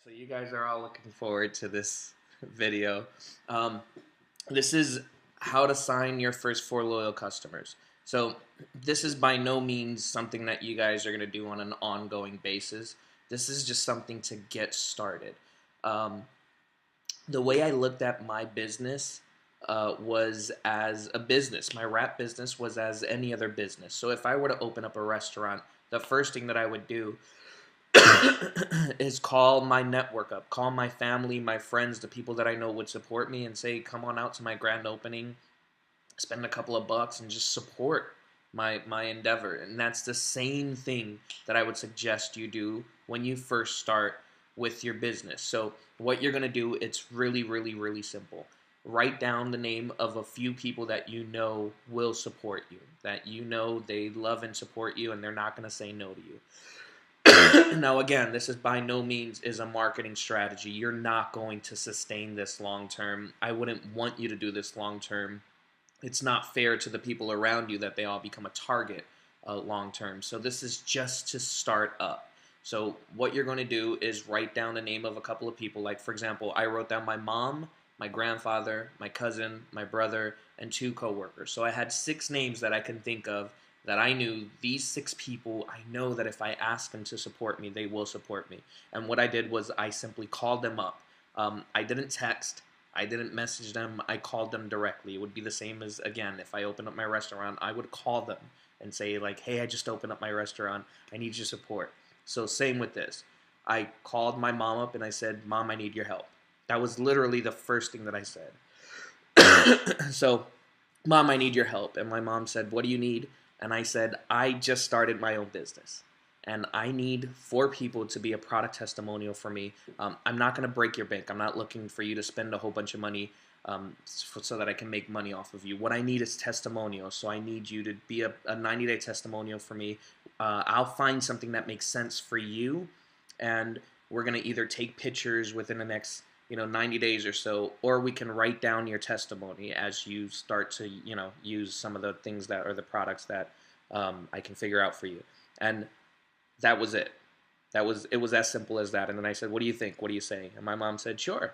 So you guys are all looking forward to this video. Um, this is how to sign your first 4 loyal customers. So this is by no means something that you guys are going to do on an ongoing basis. This is just something to get started. Um, the way I looked at my business was as a business. My wrap business was as any other business. So if I were to open up a restaurant, the first thing that I would do is call my network up, call my family, my friends, the people that I know would support me, and say, come on out to my grand opening, spend a couple of bucks, and just support my endeavor. And that's the same thing that I would suggest you do when you first start with your business. So what you're going to do, it's really, really, really simple. Write down the name of a few people that you know will support you, that you know they love and support you, and they're not going to say no to you. Now, again, this is by no means is a marketing strategy. You're not going to sustain this long term. I wouldn't want you to do this long term. It's not fair to the people around you that they all become a target long term. So this is just to start up. So what you're going to do is write down the name of a couple of people. Like, for example, I wrote down my mom, my grandfather, my cousin, my brother, and 2 coworkers. So I had 6 names that I can think of that I knew these 6 people, I know that if I ask them to support me, they will support me. And what I did was I simply called them up. I didn't text. I didn't message them. I called them directly. It would be the same as, again, if I opened up my restaurant, I would call them and say, like, hey, I just opened up my restaurant. I need your support. So same with this. I called my mom up and I said, Mom, I need your help. That was literally the first thing that I said. So, Mom, I need your help. And my mom said, what do you need? And I said, I just started my own business. And I need 4 people to be a product testimonial for me. I'm not going to break your bank. I'm not looking for you to spend a whole bunch of money so that I can make money off of you. What I need is testimonials. So I need you to be a 90-day testimonial for me. I'll find something that makes sense for you. And we're going to either take pictures within the next 90 days or so, or we can write down your testimony as you start to, use some of the things that are the products that I can figure out for you. And that was it. It was as simple as that. And then I said, what do you think? What do you say? And my mom said, sure.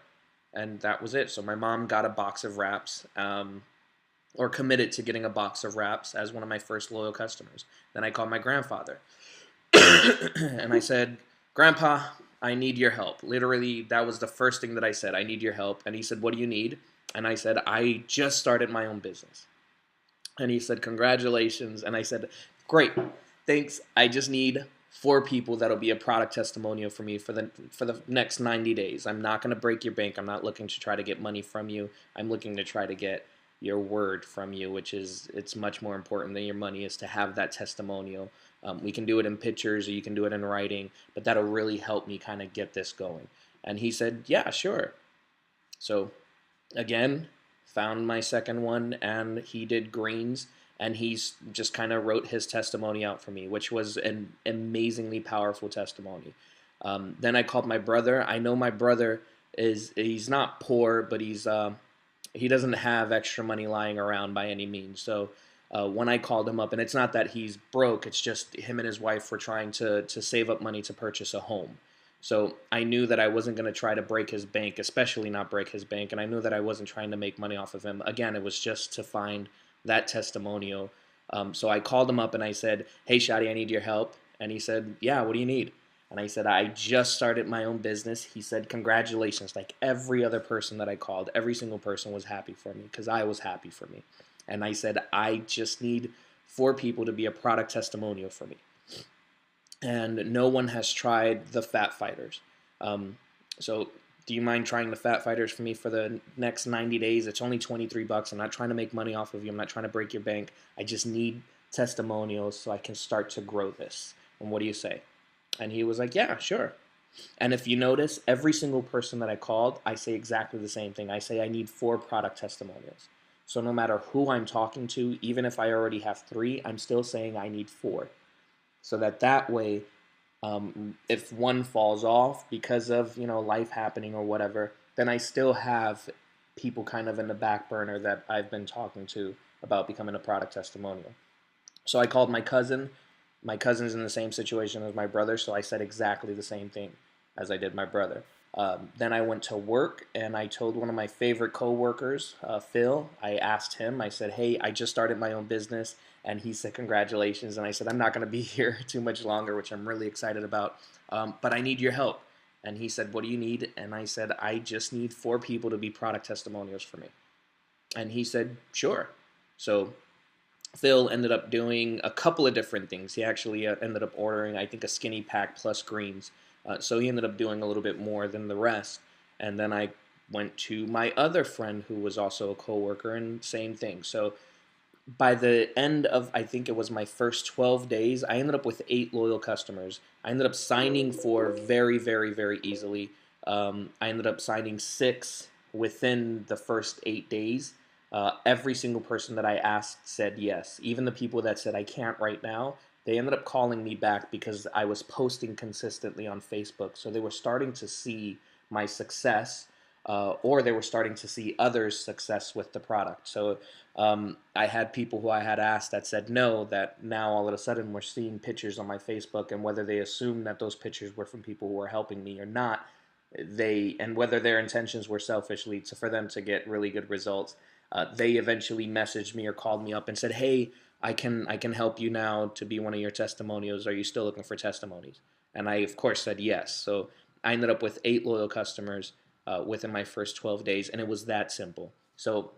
And that was it. So my mom got a box of wraps, or committed to getting a box of wraps as one of my first loyal customers. Then I called my grandfather. And I said, Grandpa, I need your help. Literally, that was the first thing that I said. I need your help. And he said, what do you need? And I said, I just started my own business. And he said, congratulations. And I said, great, thanks. I just need 4 people that'll be a product testimonial for me for the next 90 days. I'm not going to break your bank. I'm not looking to try to get money from you. I'm looking to try to get your word from you, which is, it's much more important than your money, is to have that testimonial. We can do it in pictures or you can do it in writing, but that'll really help me kind of get this going. And he said, yeah, sure. So again, found my second one, and he did greens, and he's just kind of wrote his testimony out for me, which was an amazingly powerful testimony. Then I called my brother. I know my brother he's not poor, but he doesn't have extra money lying around by any means. So when I called him up, and it's not that he's broke, it's just him and his wife were trying to save up money to purchase a home. So I knew that I wasn't going to try to break his bank, especially not break his bank, and I knew that I wasn't trying to make money off of him. Again, it was just to find that testimonial. So I called him up and I said, hey, Shadi, I need your help. And he said, yeah, what do you need? And I said, I just started my own business. He said, congratulations. Like every other person that I called, every single person was happy for me because I was happy for me. And I said, I just need 4 people to be a product testimonial for me. And no one has tried the Fat Fighters. So do you mind trying the Fat Fighters for me for the next 90 days? It's only 23 bucks. I'm not trying to make money off of you. I'm not trying to break your bank. I just need testimonials so I can start to grow this. And what do you say? And he was like, yeah, sure. And if you notice, every single person that I called, I say exactly the same thing. I say I need 4 product testimonials. So no matter who I'm talking to, even if I already have 3, I'm still saying I need 4. So that way, if one falls off because of life happening or whatever, then I still have people kind of in the back burner that I've been talking to about becoming a product testimonial. So I called my cousin. My cousin's in the same situation as my brother, so I said exactly the same thing. as I did my brother. Then I went to work and I told one of my favorite coworkers, Phil. I asked him. I said, "Hey, I just started my own business," and he said, "Congratulations." And I said, "I'm not going to be here too much longer," which I'm really excited about. But I need your help. And he said, "What do you need?" And I said, "I just need 4 people to be product testimonials for me." And he said, "Sure." So Phil ended up doing a couple of different things. He actually ended up ordering, I think, a skinny pack plus greens. So he ended up doing a little bit more than the rest. And then I went to my other friend who was also a coworker, and same thing. So by the end of, I think it was my first 12 days, I ended up with 8 loyal customers. I ended up signing 4 very, very, very easily. I ended up signing 6 within the first 8 days. Every single person that I asked said yes. Even the people that said I can't right now, they ended up calling me back because I was posting consistently on Facebook. So they were starting to see my success, or they were starting to see others' success with the product. So I had people who I had asked that said no, that now all of a sudden we're seeing pictures on my Facebook, and whether they assume that those pictures were from people who were helping me or not, and whether their intentions were selfishly for them to get really good results, they eventually messaged me or called me up and said, "Hey, I can help you now to be one of your testimonials. Are you still looking for testimonies?" And I of course said yes. So I ended up with 8 loyal customers within my first 12 days, and it was that simple. So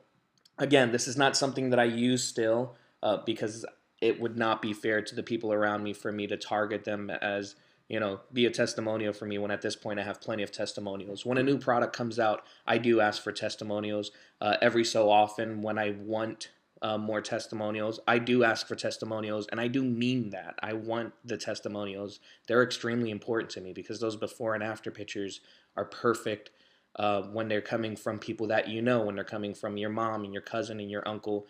again, this is not something that I use still, because it would not be fair to the people around me for me to target them as, be a testimonial for me when at this point I have plenty of testimonials. When a new product comes out, I do ask for testimonials. Every so often when I want more testimonials, I do ask for testimonials, and I do mean that. I want the testimonials. They're extremely important to me because those before and after pictures are perfect, when they're coming from people that you know, when they're coming from your mom and your cousin and your uncle.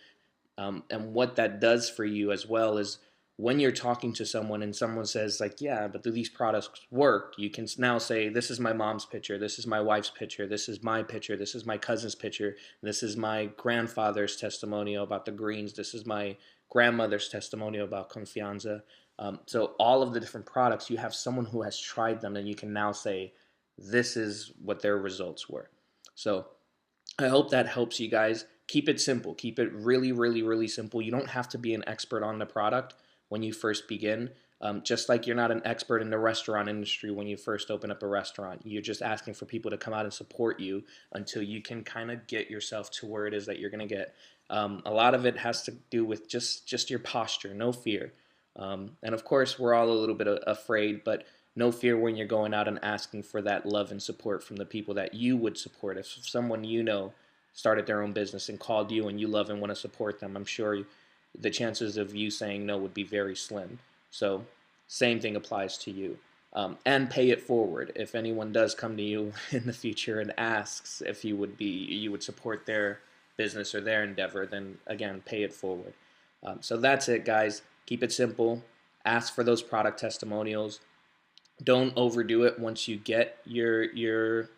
And what that does for you as well is when you're talking to someone and someone says, like, "Yeah, but do these products work?" You can now say, "This is my mom's picture. This is my wife's picture. This is my picture. This is my cousin's picture. This is my grandfather's testimonial about the greens. This is my grandmother's testimonial about Confianza." So all of the different products, you have someone who has tried them, and you can now say, "This is what their results were." So I hope that helps you guys. Keep it simple. Keep it really, really, really simple. You don't have to be an expert on the product when you first begin. Just like you're not an expert in the restaurant industry when you first open up a restaurant. You're just asking for people to come out and support you until you can kind of get yourself to where it is that you're going to get. A lot of it has to do with just your posture, no fear. And of course, we're all a little bit afraid, but no fear when you're going out and asking for that love and support from the people that you would support. If someone you know started their own business and called you and you love and want to support them, I'm sure the chances of you saying no would be very slim. So, same thing applies to you. And pay it forward. If anyone does come to you in the future and asks if you would support their business or their endeavor, then again, pay it forward. So that's it, guys. Keep it simple. Ask for those product testimonials. Don't overdo it once you get your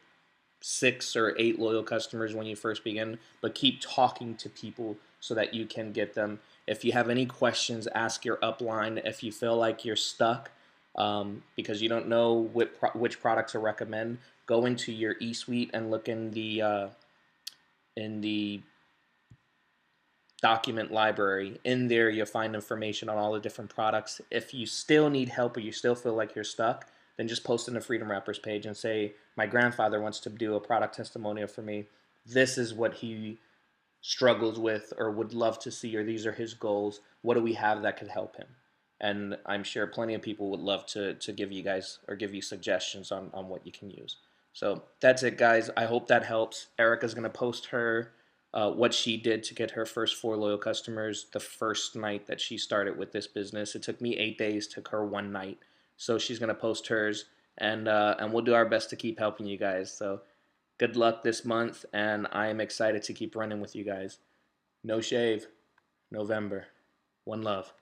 6 or 8 loyal customers when you first begin, but keep talking to people so that you can get them. If you have any questions, ask your upline. If you feel like you're stuck, because you don't know which product to recommend, go into your eSuite and look in the document library. In there, you'll find information on all the different products. If you still need help or you still feel like you're stuck, then just post in the Freedom Wrappers page and say, "My grandfather wants to do a product testimonial for me. This is what he struggles with or would love to see, or these are his goals. What do we have that could help him?" And I'm sure plenty of people would love to give you guys or give you suggestions on what you can use. So that's it, guys. I hope that helps. Erica's going to post her what she did to get her first 4 loyal customers the first night that she started with this business. It took me 8 days, took her one night. So she's gonna post hers, and we'll do our best to keep helping you guys. So good luck this month, and I am excited to keep running with you guys. No shave, November. One love.